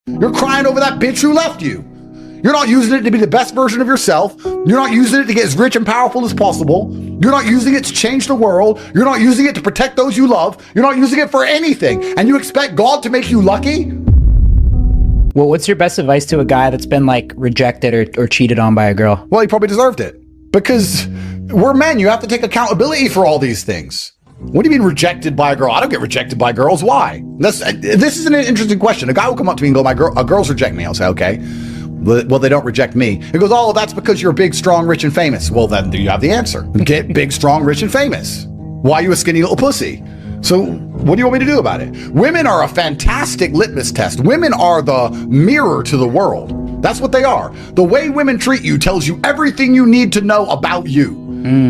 You're crying over that bitch who left you. You're not using it to be the best version of yourself. You're not using it to get as rich and powerful as possible. You're not using it to change the world. You're not using it to protect those you love. You're not using it for anything. And you expect God to make you lucky? Well, what's your best advice to a guy that's been like rejected or cheated on by a girl? Well, he probably deserved it. Because we're men. You have to take accountability for all these things. What do you mean rejected by a girl? I don't get rejected by girls. Why? This is an interesting question. A guy will come up to me and go, girls reject me. I'll say, okay. Well, they don't reject me. He goes, oh, that's because you're big, strong, rich, and famous. Well, then you have the answer. Get big, strong, rich, and famous. Why are you a skinny little pussy? So what do you want me to do about it? Women are a fantastic litmus test. Women are the mirror to the world. That's what they are. The way women treat you tells you everything you need to know about you.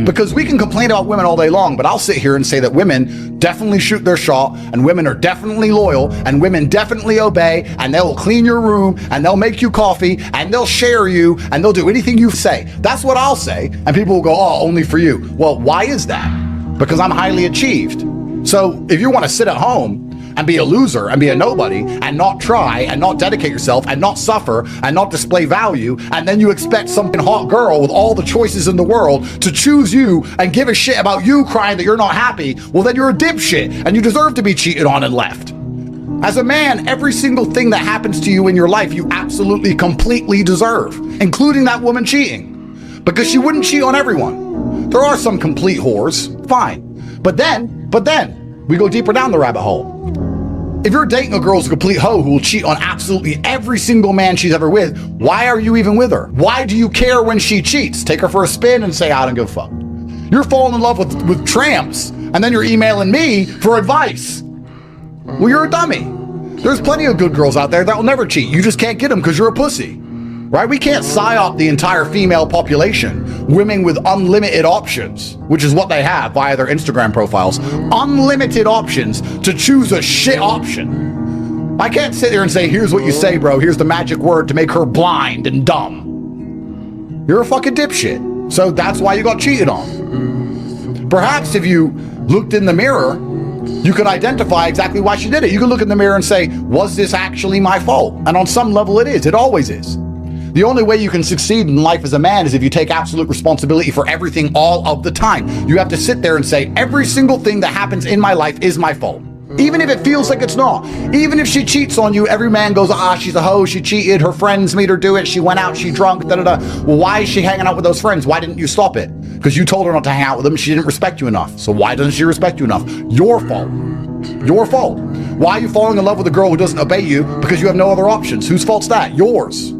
Because we can complain about women all day long, but I'll sit here and say that women definitely shoot their shot, and women are definitely loyal, and women definitely obey, and they'll clean your room, and they'll make you coffee, and they'll share you, and they'll do anything you say. That's what I'll say, and people will go, oh, only for you. Well, why is that? Because I'm highly achieved. So if you want to sit at home and be a loser and be a nobody and not try and not dedicate yourself and not suffer and not display value, and then you expect some hot girl with all the choices in the world to choose you and give a shit about you crying that you're not happy, well, then you're a dipshit and you deserve to be cheated on and left. As a man, every single thing that happens to you in your life, you absolutely, completely deserve, including that woman cheating, because she wouldn't cheat on everyone. There are some complete whores, fine. But then, we go deeper down the rabbit hole. If you're dating a girl who's a complete hoe who will cheat on absolutely every single man she's ever with, why are you even with her? Why do you care when she cheats? Take her for a spin and say, I don't give a fuck. You're falling in love with tramps, and then you're emailing me for advice. Well, you're a dummy. There's plenty of good girls out there that will never cheat. You just can't get them because you're a pussy. Right? We can't psyop the entire female population, women with unlimited options, which is what they have via their Instagram profiles. Unlimited options to choose a shit option. I can't sit there and say, here's what you say, bro. Here's the magic word to make her blind and dumb. You're a fucking dipshit. So that's why you got cheated on. Perhaps if you looked in the mirror, you could identify exactly why she did it. You could look in the mirror and say, was this actually my fault? And on some level it is. It always is. The only way you can succeed in life as a man is if you take absolute responsibility for everything all of the time. You have to sit there and say, every single thing that happens in my life is my fault. Even if it feels like it's not. Even if she cheats on you, every man goes, she's a hoe, she cheated, her friends made her do it, she went out, she drunk, da-da-da. Well, why is she hanging out with those friends? Why didn't you stop it? Because you told her not to hang out with them, she didn't respect you enough. So why doesn't she respect you enough? Your fault. Your fault. Why are you falling in love with a girl who doesn't obey you? Because you have no other options. Whose fault's that? Yours.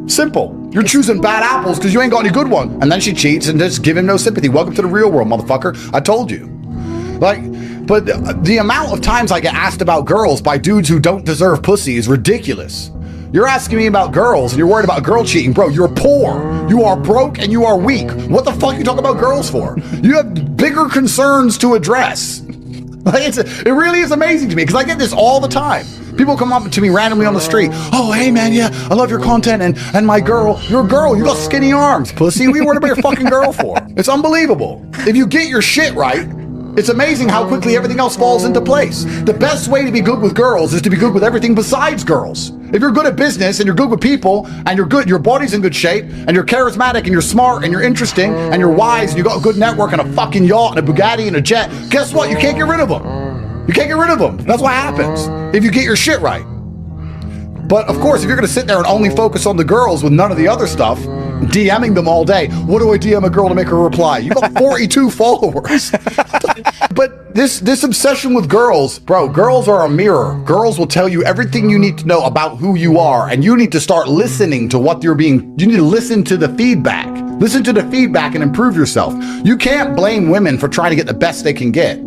Simple. You're choosing bad apples because you ain't got any good one. And then she cheats and just give him no sympathy. Welcome to the real world, motherfucker. I told you. But the amount of times I get asked about girls by dudes who don't deserve pussy is ridiculous. You're asking me about girls and you're worried about girl cheating. Bro, you're poor. You are broke and you are weak. What the fuck are you talking about girls for? You have bigger concerns to address. It really is amazing to me because I get this all the time. People come up to me randomly on the street. Oh, hey man, yeah, I love your content and my girl. You're a girl, you got skinny arms, pussy. What are you worried about your fucking girl for? It's unbelievable. If you get your shit right, it's amazing how quickly everything else falls into place. The best way to be good with girls is to be good with everything besides girls. If you're good at business and you're good with people and you're good, your body's in good shape and you're charismatic and you're smart and you're interesting and you're wise and you got a good network and a fucking yacht and a Bugatti and a jet, guess what? You can't get rid of them. You can't get rid of them. That's what happens if you get your shit right. But of course, if you're going to sit there and only focus on the girls with none of the other stuff, DMing them all day, what do I DM a girl to make her reply? You got 42 followers. But this obsession with girls, bro, girls are a mirror. Girls will tell you everything you need to know about who you are, and you need to start listening to what you need to listen to the feedback. Listen to the feedback and improve yourself. You can't blame women for trying to get the best they can get.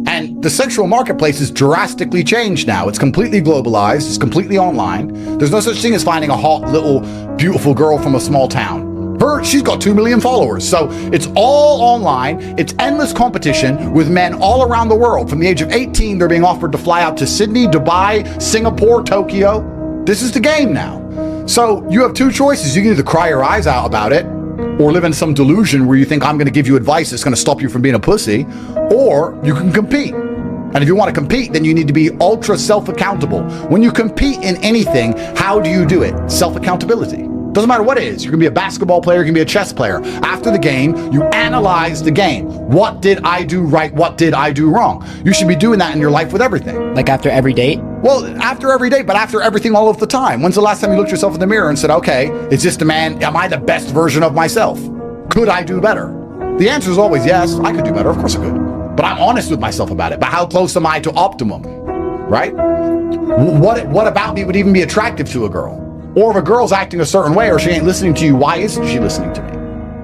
And the sexual marketplace is drastically changed now. It's completely globalized. It's completely online. There's no such thing as finding a hot, little, beautiful girl from a small town. She's got 2 million followers. So it's all online. It's endless competition with men all around the world. From the age of 18, they're being offered to fly out to Sydney, Dubai, Singapore, Tokyo. This is the game now. So you have two choices. You can either cry your eyes out about it, or live in some delusion where you think I'm going to give you advice that's going to stop you from being a pussy, or you can compete. And if you want to compete, then you need to be ultra self-accountable. When you compete in anything, how do you do it? Self-accountability. Doesn't matter what it is. You can be a basketball player, you can be a chess player. After the game, you analyze the game. What did I do right? What did I do wrong? You should be doing that in your life with everything. Like after every date? Well, after every date, but after everything all of the time. When's the last time you looked yourself in the mirror and said, okay, is this the man? Am I the best version of myself? Could I do better? The answer is always yes, I could do better. Of course I could. But I'm honest with myself about it. But how close am I to optimum? Right? What about me would even be attractive to a girl? Or if a girl's acting a certain way or she ain't listening to you, why isn't she listening to me?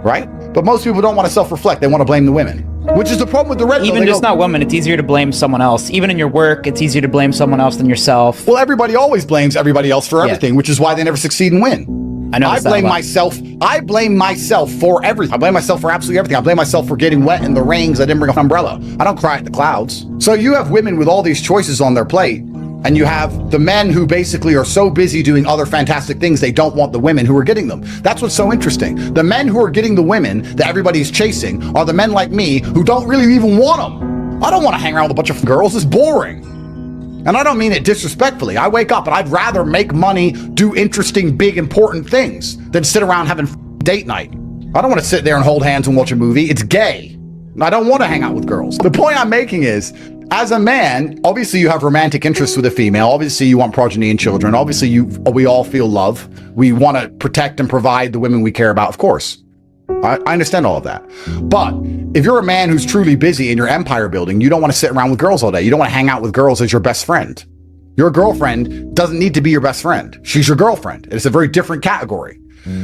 Right? But most people don't want to self-reflect. They want to blame the women. Which is the problem with the red pill. Even just not women, it's easier to blame someone else. Even in your work, it's easier to blame someone else than yourself. Well, everybody always blames everybody else for everything, which is why they never succeed and win. I know. I blame myself. I blame myself for everything. I blame myself for absolutely everything. I blame myself for getting wet in the rain because I didn't bring an umbrella. I don't cry at the clouds. So you have women with all these choices on their plate, and you have the men who basically are so busy doing other fantastic things they don't want the women who are getting them. That's what's so interesting. The men who are getting the women that everybody's chasing are the men like me who don't really even want them. I don't want to hang around with a bunch of girls. It's boring. And I don't mean it disrespectfully. I wake up and I'd rather make money, do interesting, big, important things than sit around having date night. I don't want to sit there and hold hands and watch a movie. It's gay. I don't want to hang out with girls. The point I'm making is, as a man, obviously you have romantic interests with a female. Obviously you want progeny and children. Obviously we all feel love. We want to protect and provide the women we care about, of course. I understand all of that. But if you're a man who's truly busy in your empire building, you don't want to sit around with girls all day. You don't want to hang out with girls as your best friend. Your girlfriend doesn't need to be your best friend. She's your girlfriend. It's a very different category.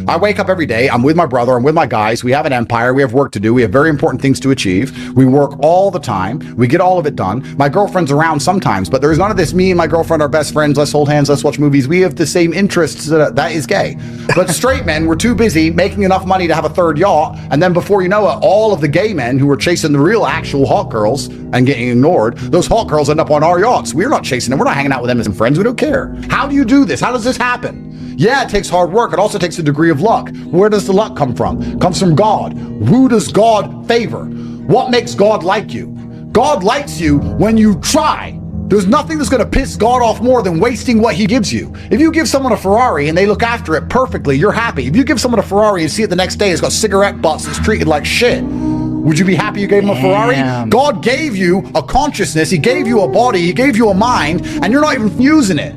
I wake up every day. I'm with my brother. I'm with my guys. We have an empire. We have work to do. We have very important things to achieve. We work all the time. We get all of it done. My girlfriend's around sometimes, but there's none of this me and my girlfriend are best friends. Let's hold hands. Let's watch movies. We have the same interests. That is gay. But straight men, we're too busy making enough money to have a third yacht. And then before you know it, all of the gay men who are chasing the real actual hot girls and getting ignored, those hot girls end up on our yachts. We're not chasing them. We're not hanging out with them as friends. We don't care. How do you do this? How does this happen? Yeah, it takes hard work. It also takes a degree of luck. Where does the luck come from? It comes from God. Who does God favor? What makes God like you? God likes you when you try. There's nothing that's going to piss God off more than wasting what he gives you. If you give someone a Ferrari and they look after it perfectly, you're happy. If you give someone a Ferrari and see it the next day, it's got cigarette butts, it's treated like shit. Would you be happy you gave him a Ferrari? God gave you a consciousness. He gave you a body. He gave you a mind, and you're not even using it.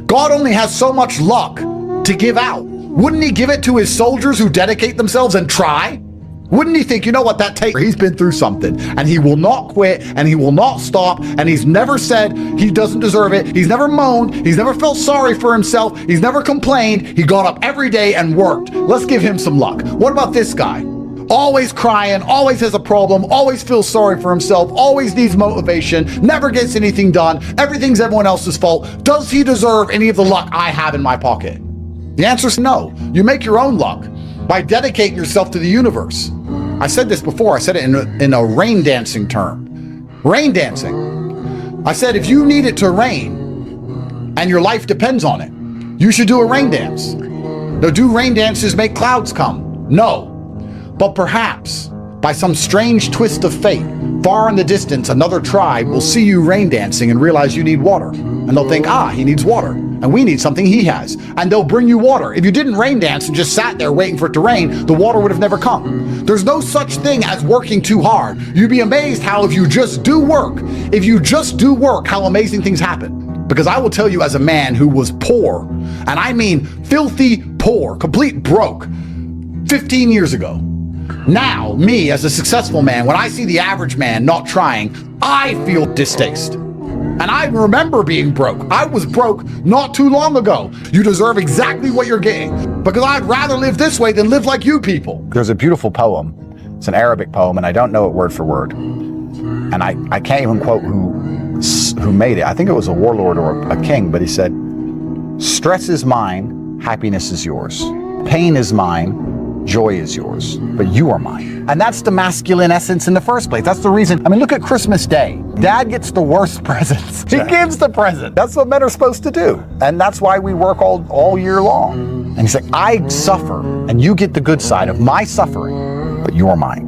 God only has so much luck to give out. Wouldn't he give it to his soldiers who dedicate themselves and try? Wouldn't he think, you know what, that takes? He's been through something, and he will not quit, and he will not stop, and he's never said he doesn't deserve it. He's never moaned. He's never felt sorry for himself. He's never complained. He got up every day and worked. Let's give him some luck. What about this guy? Always crying, always has a problem, always feels sorry for himself, always needs motivation, never gets anything done, everything's everyone else's fault. Does he deserve any of the luck I have in my pocket? The answer is no. You make your own luck by dedicating yourself to the universe. I said this before. I said it in a rain dancing term. Rain dancing. I said if you need it to rain and your life depends on it, you should do a rain dance. Now, do rain dances make clouds come? No. But perhaps, by some strange twist of fate, far in the distance, another tribe will see you rain dancing and realize you need water. And they'll think, he needs water, and we need something he has. And they'll bring you water. If you didn't rain dance and just sat there waiting for it to rain, the water would have never come. There's no such thing as working too hard. You'd be amazed how if you just do work, how amazing things happen. Because I will tell you, as a man who was poor, and I mean filthy poor, complete broke, 15 years ago, now, me as a successful man, when I see the average man not trying, I feel distaste. And I remember being broke. I was broke not too long ago. You deserve exactly what you're getting, because I'd rather live this way than live like you people. There's a beautiful poem. It's an Arabic poem, and I don't know it word for word. And I can't even quote who made it. I think it was a warlord or a king, but he said, "Stress is mine, happiness is yours. Pain is mine, joy is yours, but you are mine." And that's the masculine essence in the first place. That's the reason. I mean, look at Christmas Day. Dad gets the worst presents. He gives the present. That's what men are supposed to do. And that's why we work all year long. And he's like, I suffer, and you get the good side of my suffering, but you're mine.